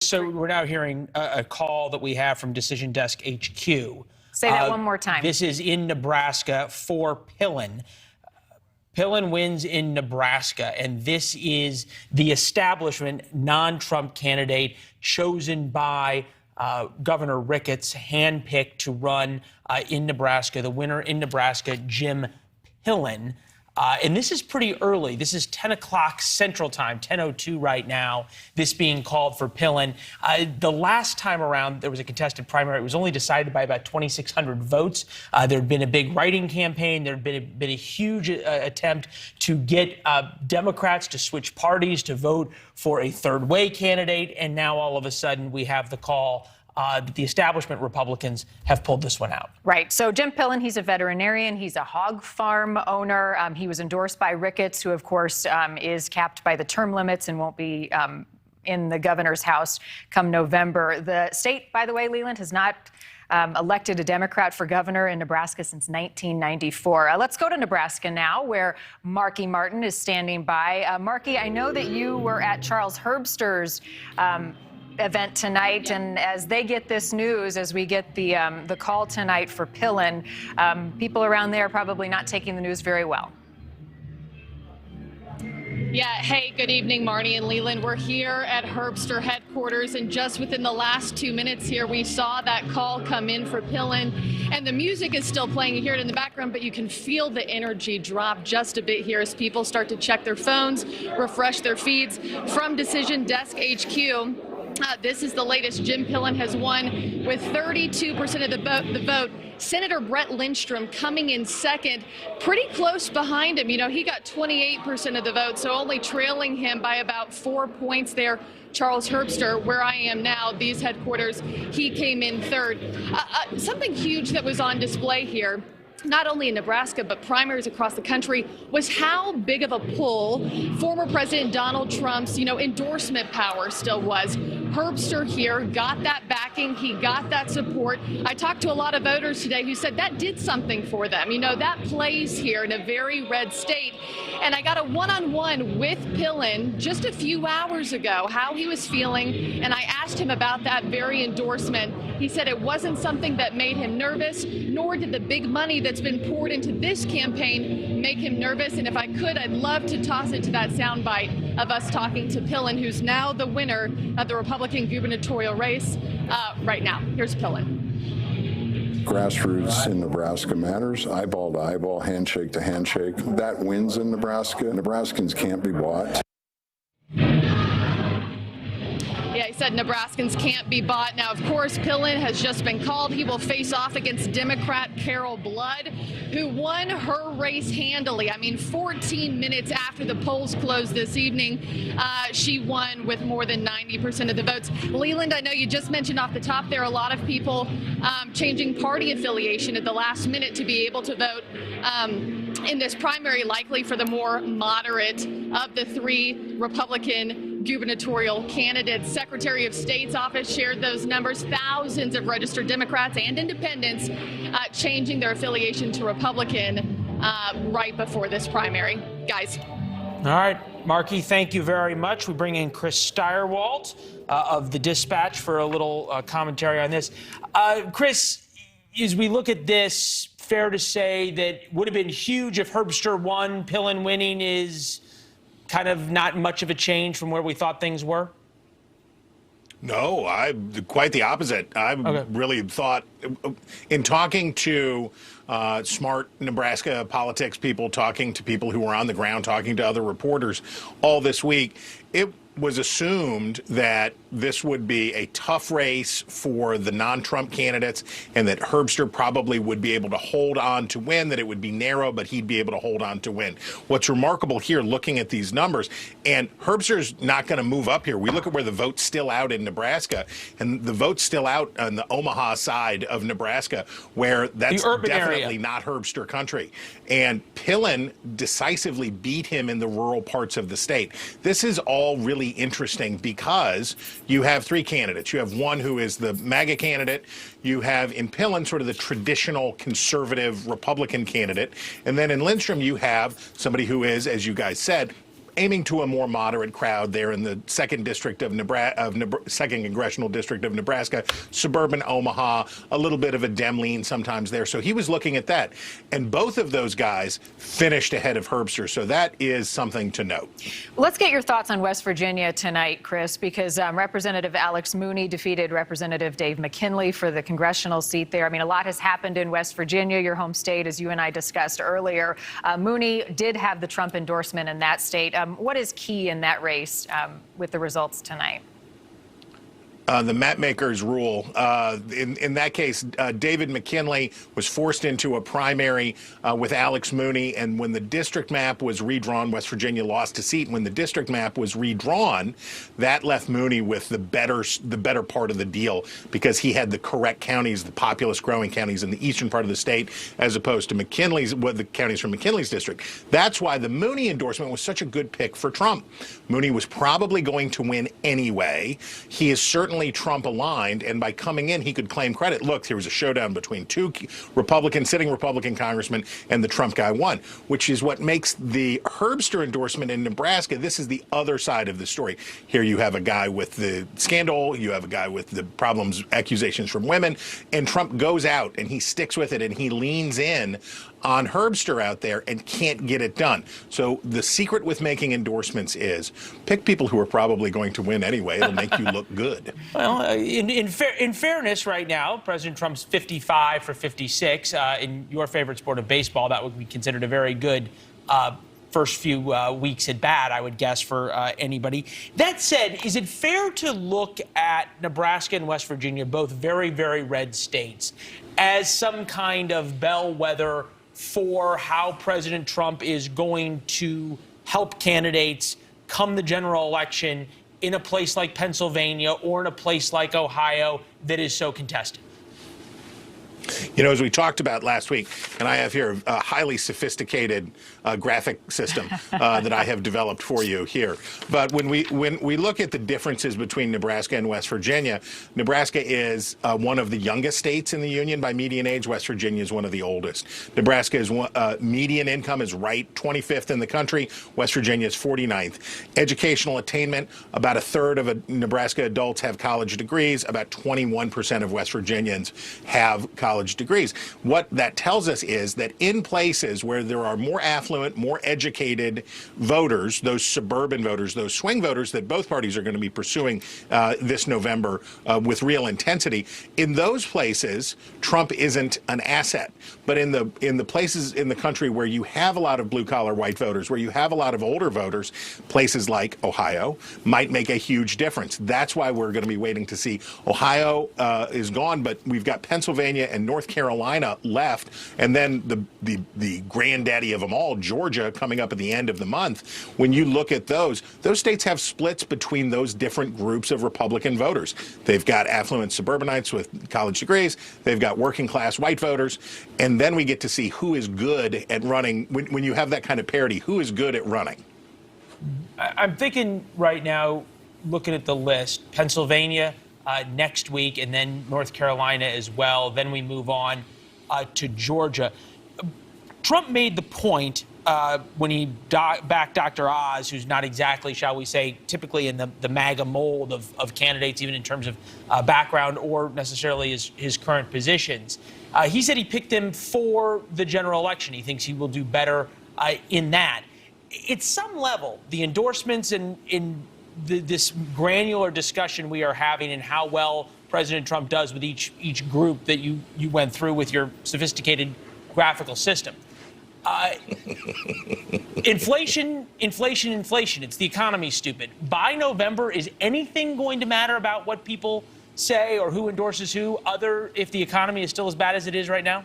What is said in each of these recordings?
So we're now hearing a call that we have from Decision Desk HQ. Say that one more time. This is in Nebraska for Pillen. Pillen wins in Nebraska, and this is the establishment non-Trump candidate chosen by Governor Ricketts, handpicked to run in Nebraska. The winner in Nebraska, Jim Pillen. And this is pretty early. This is 10 o'clock Central Time, 10:02 right now, this being called for Pillen. The last time around, there was a contested primary. It was only decided by about 2,600 votes. There had been a big writing campaign. There had been a huge attempt to get Democrats to switch parties, to vote for a third-way candidate. And now all of a sudden we have the call that the establishment Republicans have pulled this one out. Right. So Jim Pillen, he's a veterinarian. He's a hog farm owner. He was endorsed by Ricketts, who, of course, is capped by the term limits and won't be in the governor's house come November. The state, by the way, Leland, has not elected a Democrat for governor in Nebraska since 1994. Let's go to Nebraska now, where Marky Martin is standing by. Marky, I know that you were at Charles Herbster's event tonight, and as they get this news, as we get the call tonight for Pillen, people around there are probably not taking the news very well. Yeah, hey, good evening, Marnie and Leland. We're here at Herbster headquarters, and just within the last 2 minutes here, we saw that call come in for Pillen, and the music is still playing. You hear it in the background, but you can feel the energy drop just a bit here as people start to check their phones, refresh their feeds. From Decision Desk HQ, this is the latest. Jim Pillen has won with 32% of the vote. Senator Brett Lindstrom coming in second, pretty close behind him. You know, he got 28% of the vote, so only trailing him by about 4 points there. Charles Herbster, where I am now, these headquarters, he came in third. Something huge that was on display here, not only in Nebraska, but primaries across the country, was how big of a pull former President Donald Trump's, endorsement power still was. Herbster here got that backing. He got that support. I talked to a lot of voters today who said that did something for them. That plays here in a very red state. And I got a one-on-one with Pillen just a few hours ago, how he was feeling. And I asked him about that very endorsement. He said it wasn't something that made him nervous, nor did the big money that's been poured into this campaign make him nervous. And if I could, I'd love to toss it to that soundbite of us talking to Pillen, who's now the winner of the Republican gubernatorial race right now. Here's Pillen. Grassroots in Nebraska matters, eyeball to eyeball, handshake to handshake. That wins in Nebraska. Nebraskans can't be bought. Yeah, he said Nebraskans can't be bought. Now, of course, Pillen has just been called. He will face off against Democrat Carol Blood, who won her race handily. 14 minutes after the polls closed this evening, she won with more than 90% of the votes. Leland, I know you just mentioned off the top there a lot of people changing party affiliation at the last minute to be able to vote in this primary, likely for the more moderate of the three Republican gubernatorial candidates. Secretary of State's office shared those numbers. Thousands of registered Democrats and independents changing their affiliation to Republican right before this primary. Guys. All right, Marky, thank you very much. We bring in Chris Stirewalt of the Dispatch for a little commentary on this. Chris, as we look at this, fair to say that would have been huge if Herbster won. Pillen winning is kind of not much of a change from where we thought things were? No, quite the opposite. Really thought, in talking to smart Nebraska politics people, talking to people who were on the ground, talking to other reporters all this week, it was assumed that this would be a tough race for the non-Trump candidates and that Herbster probably would be able to hold on to win, that it would be narrow, but he'd be able to hold on to win. What's remarkable here, looking at these numbers, and Herbster's not going to move up here. We look at where the vote's still out in Nebraska, and the vote's still out on the Omaha side of Nebraska, where that's definitely area. Not Herbster country. And Pillen decisively beat him in the rural parts of the state. This is all really interesting because you have three candidates. You have one who is the MAGA candidate. You have in Pillen sort of the traditional conservative Republican candidate. And then in Lindstrom, you have somebody who is, as you guys said, aiming to a more moderate crowd there in the second district of second congressional district of Nebraska, suburban Omaha, a little bit of a Dem lean sometimes there. So he was looking at that, and both of those guys finished ahead of Herbster. So that is something to note. Let's get your thoughts on West Virginia tonight, Chris, because Representative Alex Mooney defeated Representative Dave McKinley for the congressional seat there. I mean, a lot has happened in West Virginia, your home state, as you and I discussed earlier. Mooney did have the Trump endorsement in that state. What is key in that race with the results tonight? The mapmakers rule. In that case, David McKinley was forced into a primary with Alex Mooney, and when the district map was redrawn, West Virginia lost a seat. When the district map was redrawn, that left Mooney with the better part of the deal, because he had the correct counties, the populous growing counties in the eastern part of the state, as opposed to the counties from McKinley's district. That's why the Mooney endorsement was such a good pick for Trump. Mooney was probably going to win anyway. He is certainly Trump aligned, and by coming in, he could claim credit. Look, there was a showdown between two sitting Republican congressmen, and the Trump guy won, which is what makes the Herbster endorsement in Nebraska. This is the other side of the story. Here you have a guy with the scandal, you have a guy with the problems, accusations from women, and Trump goes out and he sticks with it, and he leans in on Herbster out there and can't get it done. So the secret with making endorsements is pick people who are probably going to win anyway. It'll make you look good. Well, in fairness, right now, President Trump's 55 for 56. In your favorite sport of baseball, that would be considered a very good first few weeks at bat, I would guess, for anybody. That said, is it fair to look at Nebraska and West Virginia, both very, very red states, as some kind of bellwether for how President Trump is going to help candidates come the general election in a place like Pennsylvania or in a place like Ohio that is so contested? You know, as we talked about last week, and I have here a highly sophisticated graphic system that I have developed for you here. But when we look at the differences between Nebraska and West Virginia, Nebraska is one of the youngest states in the union by median age. West Virginia is one of the oldest. Nebraska is median income is right 25th in the country. West Virginia is 49th. Educational attainment, about a third of Nebraska adults have college degrees. About 21% of West Virginians have college degrees. What that tells us is that in places where there are more affluent, more educated voters, those suburban voters, those swing voters that both parties are going to be pursuing this November with real intensity, in those places, Trump isn't an asset. But in the places in the country where you have a lot of blue-collar white voters, where you have a lot of older voters, places like Ohio might make a huge difference. That's why we're going to be waiting to see. Ohio is gone, but we've got Pennsylvania and North Carolina left, and then the granddaddy of them all, Georgia, coming up at the end of the month. When you look at those states have splits between those different groups of Republican voters. They've got affluent suburbanites with college degrees. They've got working class white voters. And then we get to see who is good at running. When you have that kind of parity, who is good at running? I'm thinking right now, looking at the list, Pennsylvania next week, and then North Carolina as well. Then we move on to Georgia. Trump made the point when he backed Dr. Oz, who's not exactly, shall we say, typically in the MAGA mold of candidates, even in terms of background or necessarily his current positions. He said he picked him for the general election. He thinks he will do better in that. At some level, the endorsements in this granular discussion we are having and how well President Trump does with each group that you went through with your sophisticated graphical system. Inflation. It's the economy, stupid. By November, is anything going to matter about what people say or who endorses who, other if the economy is still as bad as it is right now?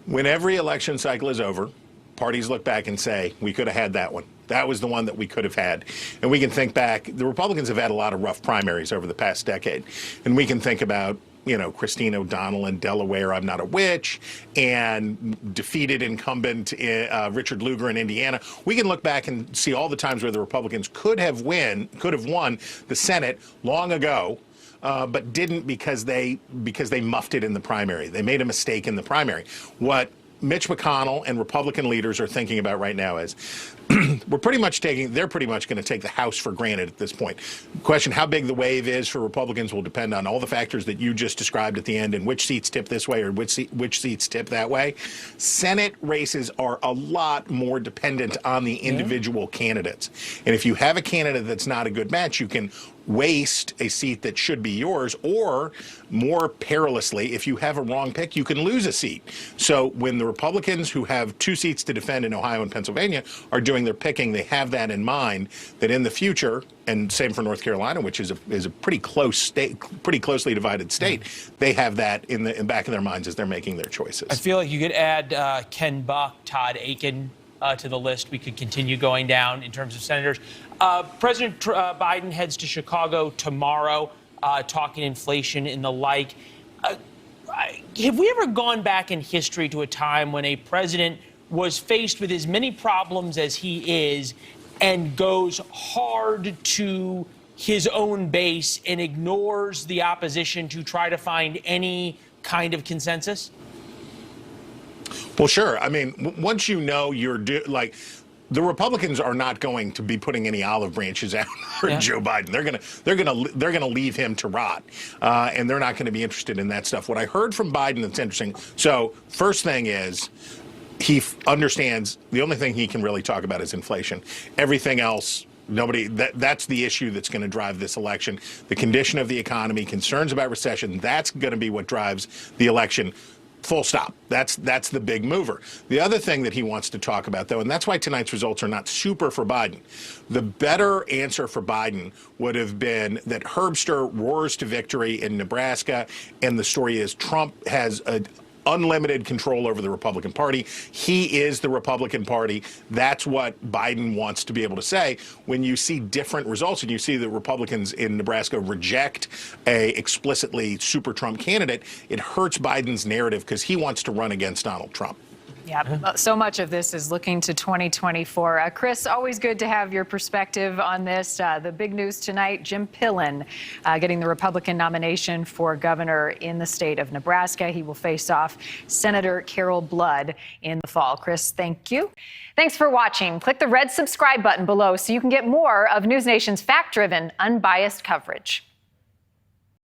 When every election cycle is over, parties look back and say, we could have had that one. That was the one that we could have had. And we can think back. The Republicans have had a lot of rough primaries over the past decade. And we can think about, Christine O'Donnell in Delaware, I'm not a witch, and defeated incumbent Richard Lugar in Indiana. We can look back and see all the times where the Republicans could have won the Senate long ago, but didn't because they muffed it in the primary. They made a mistake in the primary. What Mitch McConnell and Republican leaders are thinking about right now is they're pretty much going to take the House for granted at this point. Question, how big the wave is for Republicans will depend on all the factors that you just described at the end and which seats tip this way or which seats tip that way. Senate races are a lot more dependent on the individual candidates. And if you have a candidate that's not a good match, you can waste a seat that should be yours, or more perilously, if you have a wrong pick, you can lose a seat. So when the Republicans who have 2 seats to defend in Ohio and Pennsylvania are doing their picking, they have that in mind, that in the future, and same for North Carolina, which is a pretty close state, pretty closely divided state, they have that in the back of their minds as they're making their choices. I feel like you could add Ken Buck, Todd Akin to the list. We could continue going down in terms of senators. President Biden heads to Chicago tomorrow, talking inflation and the like. Have we ever gone back in history to a time when a president was faced with as many problems as he is and goes hard to his own base and ignores the opposition to try to find any kind of consensus? Well, sure. I mean, once you know the Republicans are not going to be putting any olive branches out for Joe Biden. They're gonna leave him to rot, and they're not going to be interested in that stuff. What I heard from Biden that's interesting. So first thing is, he understands the only thing he can really talk about is inflation. Everything else, that's the issue that's going to drive this election. The condition of the economy, concerns about recession, that's going to be what drives the election. Full stop. That's the big mover. The other thing that he wants to talk about, though, and that's why tonight's results are not super for Biden. The better answer for Biden would have been that Herbster roars to victory in Nebraska, and the story is Trump has unlimited control over the Republican Party. He is the Republican Party. That's what Biden wants to be able to say. When you see different results and you see the Republicans in Nebraska reject a explicitly super Trump candidate, it hurts Biden's narrative because he wants to run against Donald Trump. Yeah, so much of this is looking to 2024. Chris, always good to have your perspective on this. The big news tonight, Jim Pillen getting the Republican nomination for governor in the state of Nebraska. He will face off Senator Carol Blood in the fall. Chris, thank you. Thanks for watching. Click the red subscribe button below so you can get more of NewsNation's fact-driven, unbiased coverage.